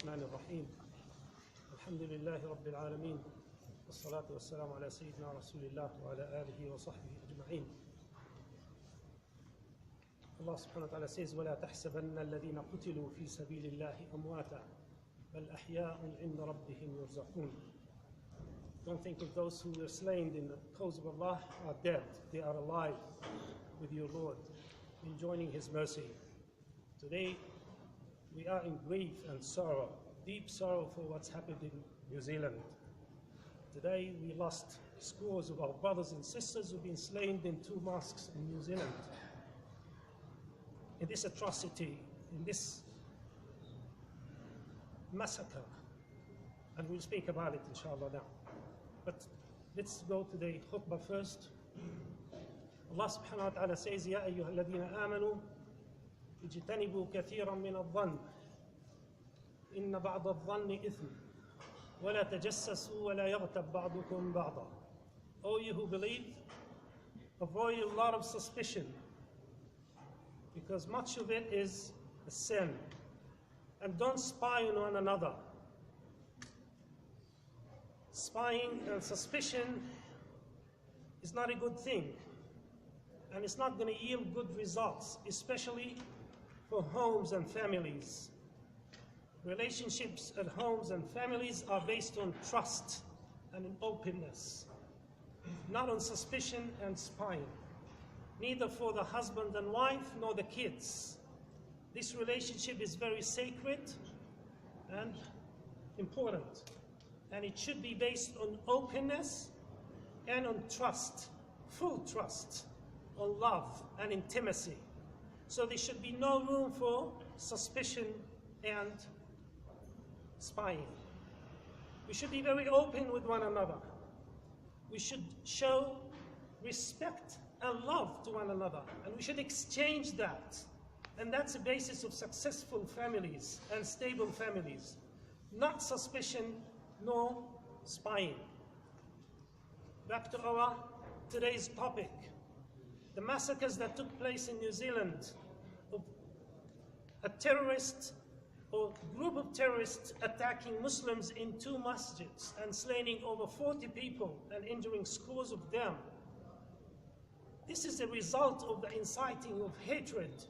الرحمن الرحيم الحمد لله رب العالمين والصلاة والسلام على سيدنا رسول الله وعلى آله وصحبه أجمعين. Allah subhanahu wa ta'ala says, وَلَا تَحْسَبَنَّ الَّذِينَ قُتِلُوا فِي سَبِيلِ اللَّهِ أَمْوَاتًا بَلْ أَحْيَاءٌ عِنْدَ رَبِّهِمْ يُرْزَقُونَ. Don't think of those who were slain in the cause of Allah are dead. They are alive with your Lord, enjoying His mercy. Today, we are in grief and sorrow, deep sorrow for what's happened in New Zealand. Today, we lost scores of our brothers and sisters who've been slain in 2 mosques in New Zealand. In this atrocity, in this massacre, and we'll speak about it inshallah now. But let's go to the khutbah first. Allah subhanahu wa ta'ala says, يَا أَيُّهَا الَّذِينَ آمَنُوا اجْتَنِبُوا كَثِيرًا مِنَ الظَّنِّ إِنَّ بَعْضَ الظَّنِّ إِثْمٌ وَلَا تَجَسَّسُوا وَلَا يَغْتَبْ بَعْضُكُمْ بَعْضًا. O you who believe, avoid a lot of suspicion, because much of it is a sin. And don't spy on one another. Spying and suspicion is not a good thing, and it's not going to yield good results, especially for homes and families. Relationships at homes and families are based on trust and in openness, not on suspicion and spying, neither for the husband and wife nor the kids. This relationship is very sacred and important, and it should be based on openness and on trust, full trust, on love and intimacy. So there should be no room for suspicion and spying. We should be very open with one another. We should show respect and love to one another, and we should exchange that. And that's the basis of successful families and stable families. Not suspicion nor spying. Back to our today's topic. The massacres that took place in New Zealand of a terrorist or group of terrorists attacking Muslims in 2 masjids and slaying over 40 people and injuring scores of them. This is a result of the inciting of hatred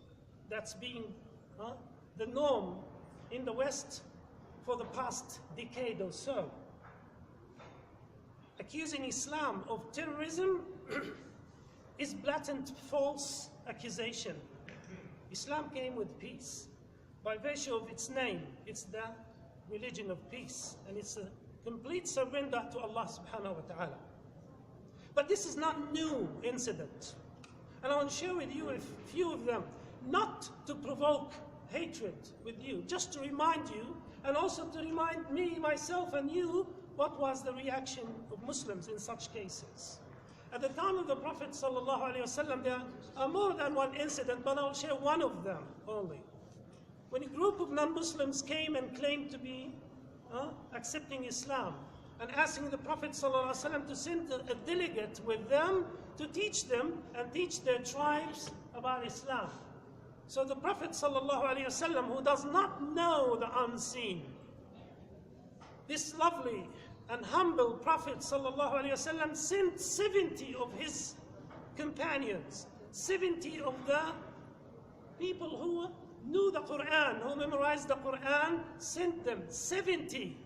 that's been the norm in the West for the past decade or so. Accusing Islam of terrorism is blatant false accusation. Islam came with peace. By virtue of its name, it's the religion of peace, and it's a complete surrender to Allah subhanahu wa ta'ala. But this is not new incident. And I want to share with you a few of them, not to provoke hatred with you, just to remind you, and also to remind me, myself, and you, what was the reaction of Muslims in such cases. At the time of the Prophet ﷺ, there are more than one incident, but I'll share one of them only. When a group of non-Muslims came and claimed to be accepting Islam, and asking the Prophet ﷺ to send a delegate with them to teach them and teach their tribes about Islam. So the Prophet ﷺ, who does not know the unseen, this lovely and humble Prophet ﷺ sent 70 of his companions, 70 of the people who knew the Quran, who memorized the Quran, sent them 70.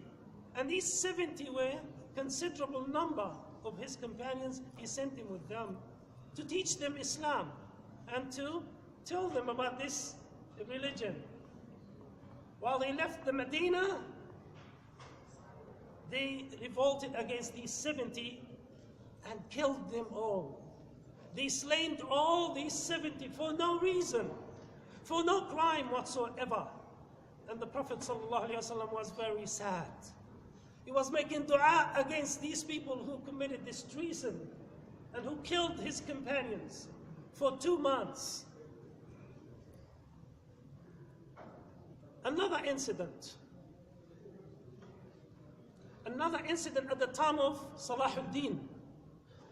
And these 70 were a considerable number of his companions. He sent him with them to teach them Islam and to tell them about this religion. While they left the Medina, they revolted against these 70 and killed them all. They slain all these 70 for no reason, for no crime whatsoever. And the Prophet ﷺ was very sad. He was making dua against these people who committed this treason and who killed his companions for 2 months. Another incident at the time of Salahuddin,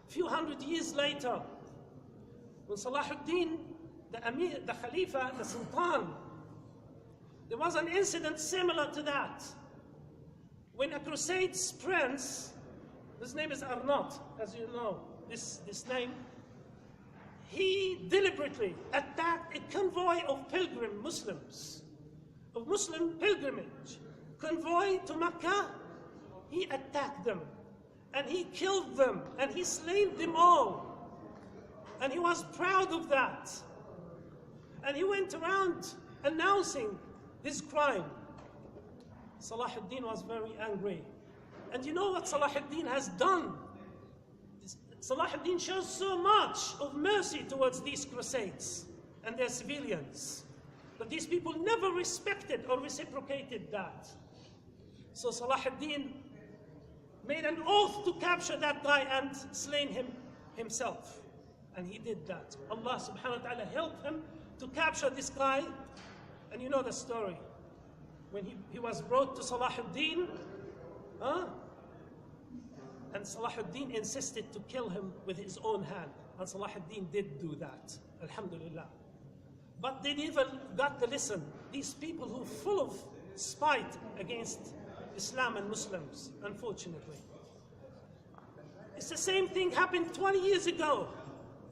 a few hundred years later, when Salahuddin, the Amir, the Khalifa, the Sultan, There was an incident similar to that. When a Crusades prince, his name is Arnaud, as you know, this name, he deliberately attacked a convoy of pilgrim Muslims, of Muslim pilgrimage, convoy to Mecca. He attacked them, and he killed them, and he slain them all. And he was proud of that. And he went around announcing his crime. Salah ad-Din was very angry. And you know what Salah ad-Din has done? Salah ad-Din shows so much of mercy towards these crusades and their civilians. But these people never respected or reciprocated that. So Salah ad-Din made an oath to capture that guy and slain him himself. And he did that. Allah subhanahu wa ta'ala helped him to capture this guy. And you know the story. When he was brought to Salah ad-Din, and Salah ad-Din insisted to kill him with his own hand. And Salah ad-Din did do that, alhamdulillah. But they never got to listen. These people who are full of spite against Islam and Muslims, unfortunately. It's the same thing happened 20 years ago.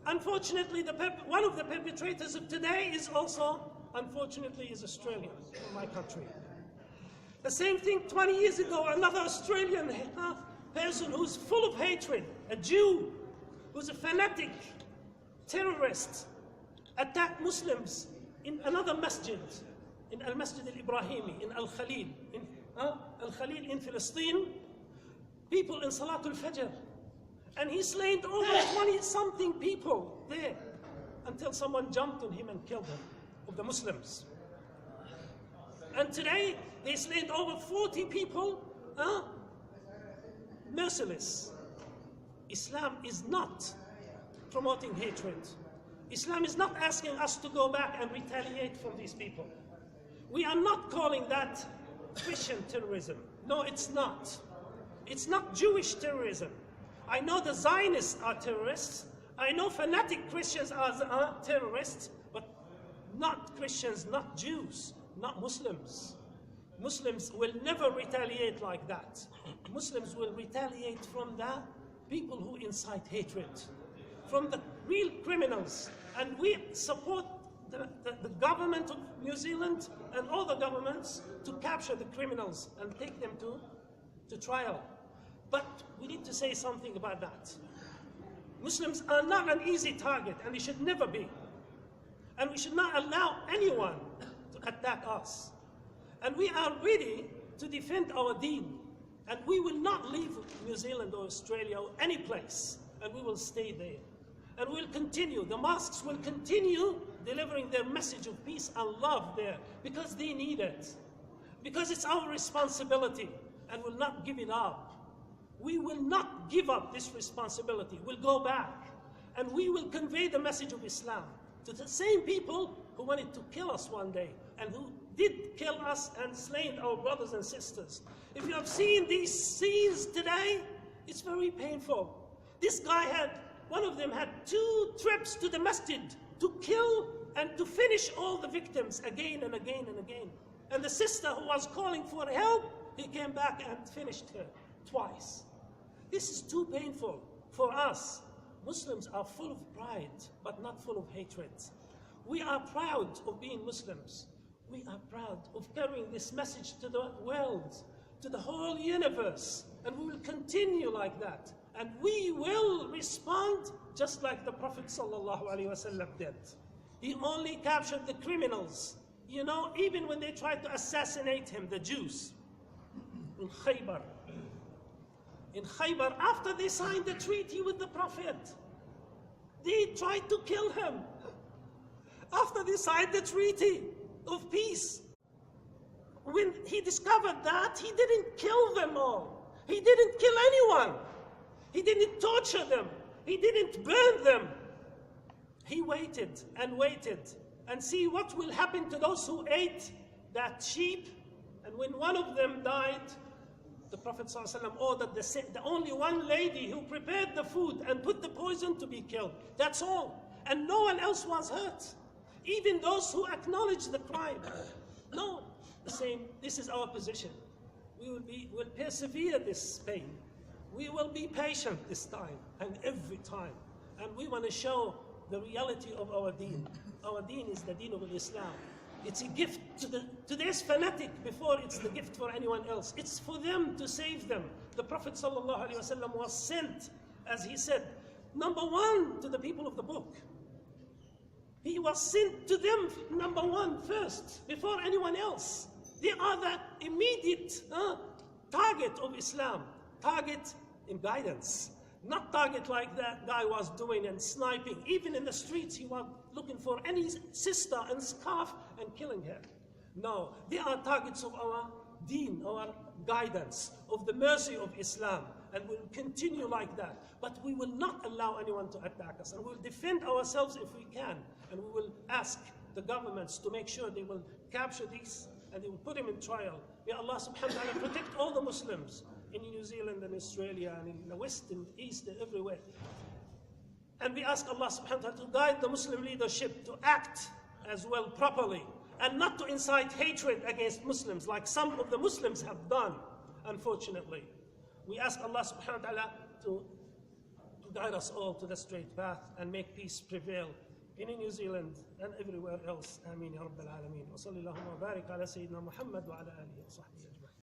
Unfortunately, one of the perpetrators of today is also, unfortunately, is Australian, from my country. The same thing 20 years ago, another Australian person who's full of hatred, a Jew, who's a fanatic terrorist, attacked Muslims in another masjid, in Al-Masjid al-Ibrahimi, in Al-Khalil, Al-Khalil in Palestine, people in Salatul Fajr. And he slain over 20-something people there until someone jumped on him and killed him, of the Muslims. And today, they slain over 40 people, merciless. Islam is not promoting hatred. Islam is not asking us to go back and retaliate from these people. We are not calling that Christian terrorism. No, it's not. It's not Jewish terrorism. I know the Zionists are terrorists. I know fanatic Christians are terrorists, but not Christians, not Jews, not Muslims. Muslims will never retaliate like that. Muslims will retaliate from the people who incite hatred, from the real criminals. And we support the government of New Zealand and all the governments to capture the criminals and take them to trial. But we need to say something about that. Muslims are not an easy target, and they should never be. And we should not allow anyone to attack us. And we are ready to defend our deen. And we will not leave New Zealand or Australia or any place. And we will stay there. And we'll continue. The mosques will continue delivering their message of peace and love there because they need it. Because it's our responsibility, and we'll not give it up. We will not give up this responsibility. We'll go back, and we will convey the message of Islam to the same people who wanted to kill us one day, and who did kill us and slain our brothers and sisters. If you have seen these scenes today, it's very painful. This guy one of them had 2 trips to the masjid to kill and to finish all the victims again and again and again. And the sister who was calling for help, he came back and finished her twice. This is too painful for us. Muslims are full of pride, but not full of hatred. We are proud of being Muslims. We are proud of carrying this message to the world, to the whole universe, and we will continue like that. And we will respond just like the Prophet ﷺ did. He only captured the criminals. You know, even when they tried to assassinate him, the Jews, in Khaybar. In Khaybar, after they signed the treaty with the Prophet, they tried to kill him. After they signed the treaty of peace, when he discovered that, he didn't kill them all. He didn't kill anyone. He didn't torture them. He didn't burn them. He waited and waited and see what will happen to those who ate that sheep. And when one of them died, the Prophet ﷺ ordered the only one lady who prepared the food and put the poison to be killed. That's all. And no one else was hurt. Even those who acknowledged the crime. No. saying, this is our position. We'll persevere this pain. We will be patient this time and every time. And we want to show the reality of our deen. Our deen is the deen of Islam. It's a gift to this fanatic before it's the gift for anyone else. It's for them to save them. The Prophet ﷺ was sent, as he said, number one to the people of the book. He was sent to them number one first, before anyone else. They are the immediate target of Islam. Target in guidance. Not target like that guy was doing and sniping. Even in the streets, he was looking for any sister and scarf and killing her. No, they are targets of our deen, our guidance, of the mercy of Islam. And we'll continue like that. But we will not allow anyone to attack us. And we'll defend ourselves if we can. And we will ask the governments to make sure they will capture these and they will put them in trial. May Allah subhanahu wa ta'ala protect all the Muslims in New Zealand and Australia and in the West and East and everywhere. And we ask Allah subhanahu wa ta'ala to guide the Muslim leadership to act as well properly and not to incite hatred against Muslims like some of the Muslims have done, unfortunately. We ask Allah subhanahu wa ta'ala to guide us all to the straight path and make peace prevail in New Zealand and everywhere else. Ameen ya Rabbal Alameen. Wa sallallahu wa barik ala Sayyidina Muhammad wa ala alihi wa sahbihi.